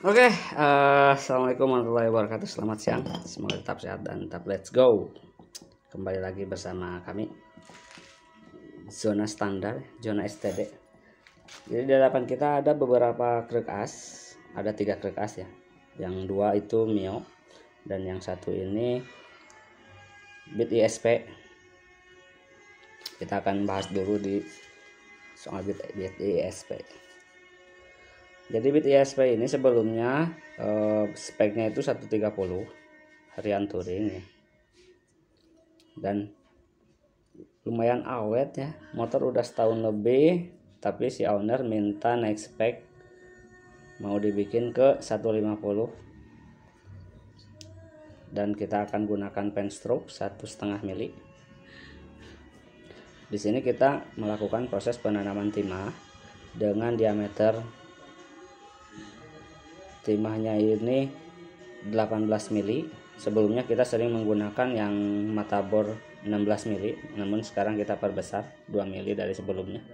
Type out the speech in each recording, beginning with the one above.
Oke, assalamualaikum warahmatullahi wabarakatuh. Selamat siang, semoga tetap sehat dan tetap let's go. Kembali lagi bersama kami zona standar, zona STD. Jadi di hadapan kita ada beberapa krek as, ada 3 krek as ya. Yang 2 itu Mio dan yang satu ini bit ISP. Kita akan bahas dulu di soal bit ISP. Jadi bit ISP ini sebelumnya speknya itu 130 harian touring ya. Dan lumayan awet ya, motor udah setahun lebih, tapi si owner minta naik spek, mau dibikin ke 150 dan kita akan gunakan pen stroke 1,5 mili. Di sini kita melakukan proses penanaman timah dengan diameter timahnya ini 18 mili. Sebelumnya kita sering menggunakan yang mata bor 16 mili, namun sekarang kita perbesar 2 mili dari sebelumnya.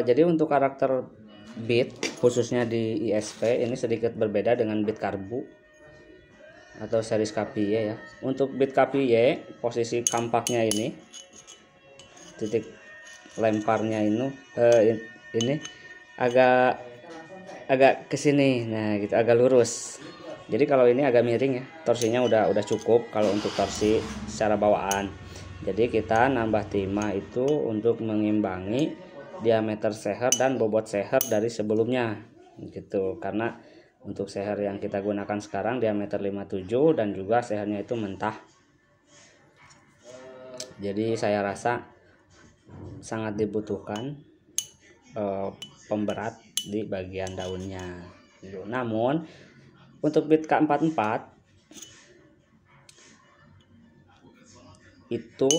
Jadi untuk karakter bit khususnya di ISP ini sedikit berbeda dengan bit karbu atau series KPY ya. Untuk bit KPY posisi kampaknya ini, titik lemparnya ini agak ke sini, nah gitu, agak lurus. Jadi kalau ini agak miring ya, torsinya udah cukup kalau untuk torsi secara bawaan. Jadi kita nambah timah itu untuk mengimbangi diameter seher dan bobot seher dari sebelumnya gitu. Karena untuk seher yang kita gunakan sekarang diameter 57 dan juga sehernya itu mentah. Jadi saya rasa sangat dibutuhkan pemberat di bagian daunnya. Namun untuk bit K44 itu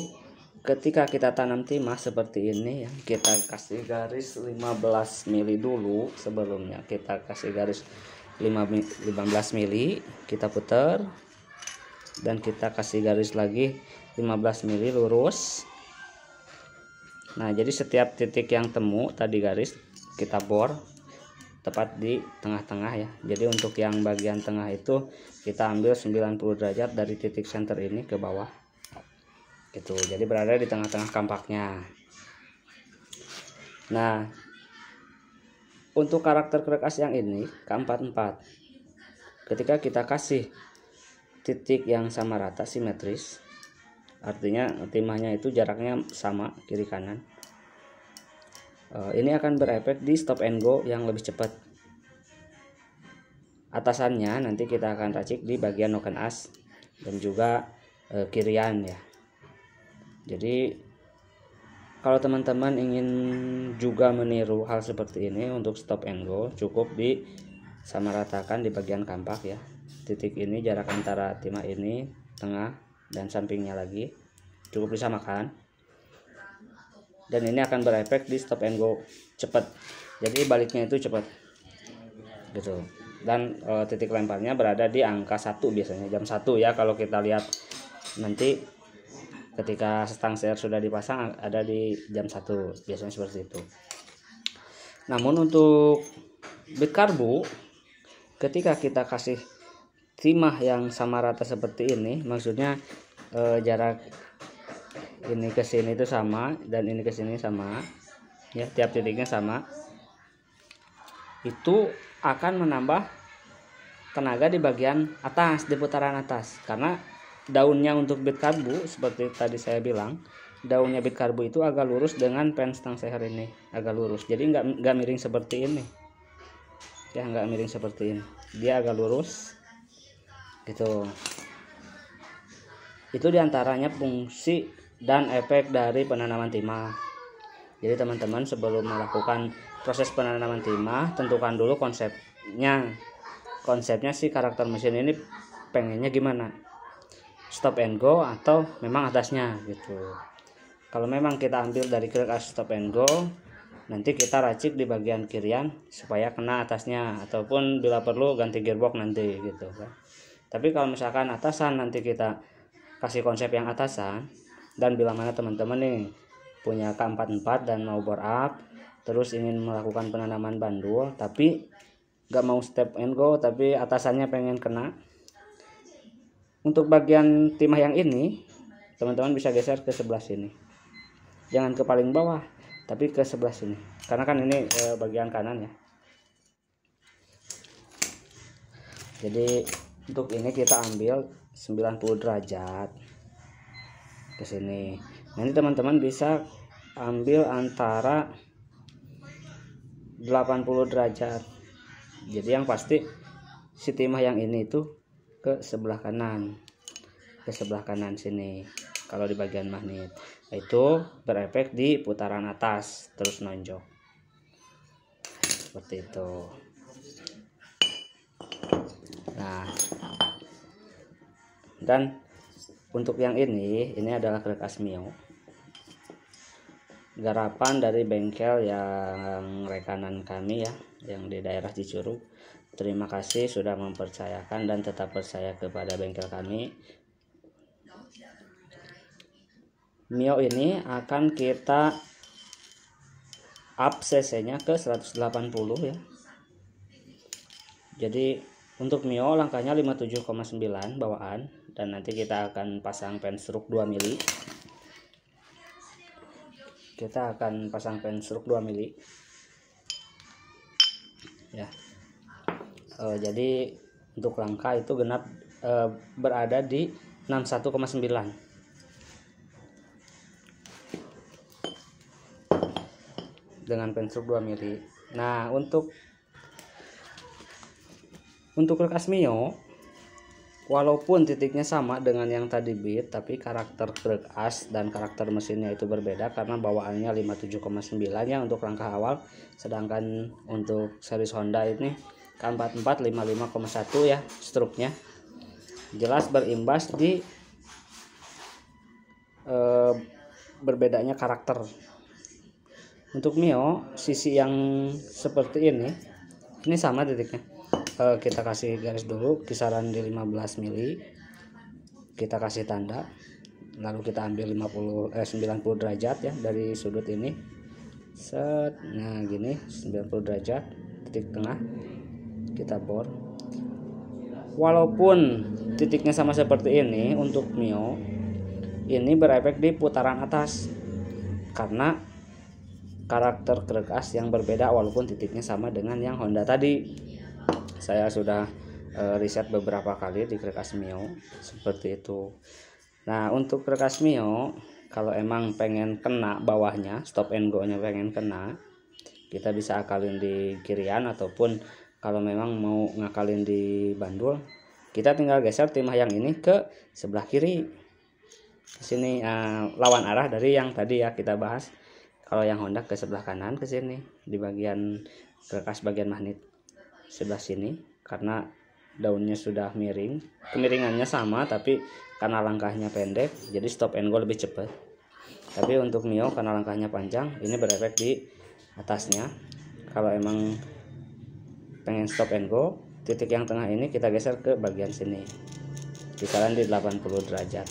ketika kita tanam timah seperti ini ya, kita kasih garis 15 mili dulu. Sebelumnya kita kasih garis 15 mili, kita putar dan kita kasih garis lagi 15 mili lurus. Nah, jadi setiap titik yang temu tadi garis kita bor tepat di tengah-tengah ya. Jadi untuk yang bagian tengah itu kita ambil 90 derajat dari titik center ini ke bawah gitu. Jadi berada di tengah-tengah kampaknya. Nah, untuk karakter krek as yang ini K44, ketika kita kasih titik yang sama rata simetris, artinya timahnya itu jaraknya sama kiri kanan, ini akan berefek di stop and go yang lebih cepat. Atasannya nanti kita akan racik di bagian noken as dan juga kirian ya. Jadi kalau teman-teman ingin juga meniru hal seperti ini untuk stop and go, cukup disamaratakan di bagian kampak ya. Titik ini jarak antara timah ini, tengah dan sampingnya lagi cukup disamakan. Dan ini akan berefek di stop and go cepat. Jadi baliknya itu cepat gitu. Dan titik lemparnya berada di angka 1 biasanya jam 1 ya. Kalau kita lihat nanti ketika stang seher sudah dipasang ada di jam 1 biasanya seperti itu. Namun untuk bit karbu, ketika kita kasih timah yang sama rata seperti ini, maksudnya jarak ini ke sini itu sama dan ini ke sini sama ya, tiap titiknya sama, itu akan menambah tenaga di bagian atas, di putaran atas. Karena daunnya untuk bit karbu seperti tadi saya bilang, daunnya bit karbu itu agak lurus dengan pen stang seher ini, agak lurus. Jadi nggak miring seperti ini ya, nggak miring seperti ini, dia agak lurus gitu. Itu diantaranya fungsi dan efek dari penanaman timah. Jadi teman-teman sebelum melakukan proses penanaman timah, tentukan dulu konsepnya. Konsepnya sih karakter mesin ini pengennya gimana, stop and go atau memang atasnya gitu. Kalau memang kita ambil dari krek as stop and go, nanti kita racik di bagian kirian supaya kena atasnya, ataupun bila perlu ganti gearbox nanti gitu kan. Tapi kalau misalkan atasan, nanti kita kasih konsep yang atasan. Dan bila mana teman-teman nih punya K44 dan mau bore up, terus ingin melakukan penanaman bandul tapi nggak mau stop and go, tapi atasannya pengen kena. Untuk bagian timah yang ini teman-teman bisa geser ke sebelah sini, jangan ke paling bawah tapi ke sebelah sini, karena kan ini bagian kanan ya. Jadi untuk ini kita ambil 90 derajat ke sini. Nanti teman-teman bisa ambil antara 80 derajat. Jadi yang pasti si timah yang ini itu ke sebelah kanan, sini. Kalau di bagian magnet itu berefek di putaran atas terus nonjok seperti itu. Nah, dan untuk yang ini adalah Gregas Mio, garapan dari bengkel yang rekanan kami ya, yang di daerah Cicurug. Terima kasih sudah mempercayakan dan tetap percaya kepada bengkel kami. Mio ini akan kita up cc-nya ke 180 ya. Jadi untuk Mio langkahnya 57,9 bawaan, dan nanti kita akan pasang penstroke 2 mili. Kita akan pasang penstroke 2 mili ya. Jadi untuk langkah itu genap berada di 61,9 dengan penstroke 2 mili. Nah, untuk Gregas Mio walaupun titiknya sama dengan yang tadi beat, tapi karakter Gregas dan karakter mesinnya itu berbeda karena bawaannya 57,9 ya untuk langkah awal, sedangkan untuk series Honda ini K44 55,1 ya struknya. Jelas berimbas di berbedanya karakter. Untuk Mio sisi yang seperti ini sama titiknya. Kita kasih garis dulu kisaran di 15 mili, kita kasih tanda, lalu kita ambil 90 derajat ya dari sudut ini set. Nah gini 90 derajat, titik tengah kita bor. Walaupun titiknya sama seperti ini, untuk Mio ini berefek di putaran atas karena karakter Gregas yang berbeda walaupun titiknya sama dengan yang Honda tadi. Saya sudah riset beberapa kali di Gregas Mio seperti itu. Nah, untuk Gregas Mio kalau emang pengen kena bawahnya, stop and go nya pengen kena, kita bisa akalin di kirian, ataupun kalau memang mau ngakalin di bandul, kita tinggal geser timah yang ini ke sebelah kiri ke sini, lawan arah dari yang tadi ya kita bahas. Kalau yang Honda ke sebelah kanan ke sini, di bagian Gregas bagian magnet sebelah sini, karena daunnya sudah miring, kemiringannya sama tapi karena langkahnya pendek jadi stop and go lebih cepat. Tapi untuk Mio karena langkahnya panjang, ini berefek di atasnya. Kalau emang pengen stop and go, titik yang tengah ini kita geser ke bagian sini kisaran di 80 derajat.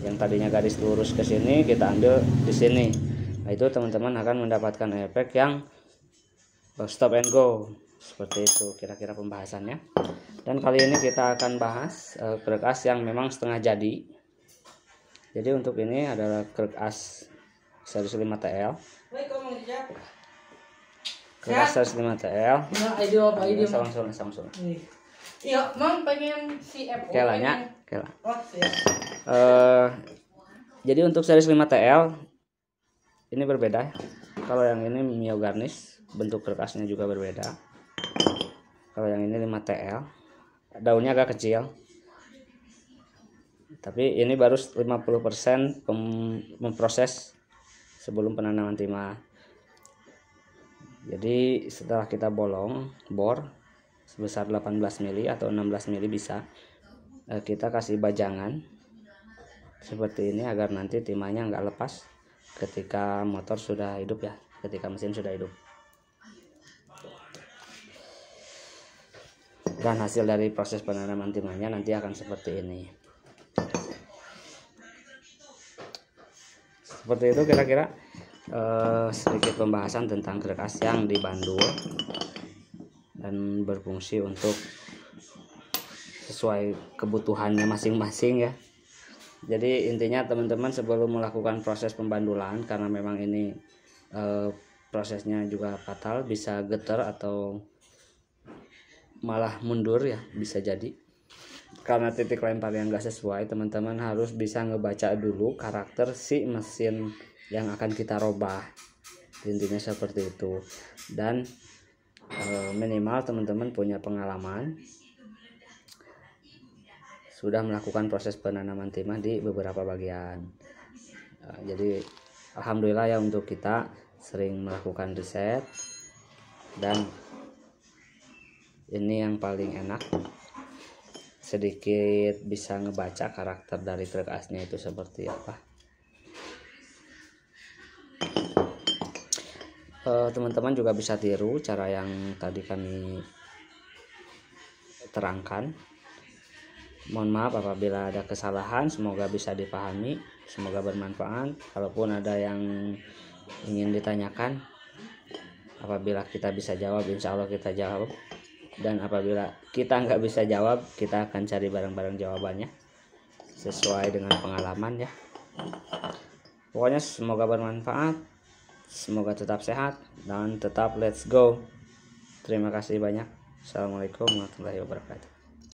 Yang tadinya garis lurus ke sini kita ambil di sini. Nah, itu teman-teman akan mendapatkan efek yang stop and go seperti itu kira-kira pembahasannya. Dan kali ini kita akan bahas Gregas yang memang setengah jadi. Jadi untuk ini adalah Gregas series 5TL. Gregas series 5TL. Langsung. Iya, Mang pengen CFO. Kelanya. Jadi untuk series 5TL ini berbeda. Kalau yang ini Mio Garnish, bentuk Gregasnya juga berbeda. Kalau yang ini 5TL, daunnya agak kecil. Tapi ini baru 50% memproses sebelum penanaman timah. Jadi setelah kita bor sebesar 18 mili atau 16 mili bisa, kita kasih bajangan seperti ini agar nanti timahnya nggak lepas ketika motor sudah hidup ya, ketika mesin sudah hidup. Dan hasil dari proses penanaman timahnya nanti akan seperti ini. Seperti itu kira-kira. sedikit pembahasan tentang truk as yang dibandul dan berfungsi untuk sesuai kebutuhannya masing-masing ya. Jadi intinya teman-teman sebelum melakukan proses pembandulan, karena memang ini prosesnya juga fatal, bisa getar atau malah mundur ya, bisa jadi karena titik lempar yang gak sesuai. Teman-teman harus bisa ngebaca dulu karakter si mesin yang akan kita robah, intinya seperti itu. Dan minimal teman-teman punya pengalaman sudah melakukan proses penanaman timah di beberapa bagian. Jadi alhamdulillah ya, untuk kita sering melakukan riset, dan ini yang paling enak, sedikit bisa ngebaca karakter dari truk asnya itu seperti apa. Teman-teman juga bisa tiru cara yang tadi kami terangkan. Mohon maaf apabila ada kesalahan, semoga bisa dipahami, semoga bermanfaat. Kalaupun ada yang ingin ditanyakan, apabila kita bisa jawab, insya Allah kita jawab. Dan apabila kita nggak bisa jawab, kita akan cari bareng-bareng jawabannya sesuai dengan pengalaman ya. Pokoknya semoga bermanfaat, semoga tetap sehat, dan tetap let's go. Terima kasih banyak. Assalamualaikum warahmatullahi wabarakatuh.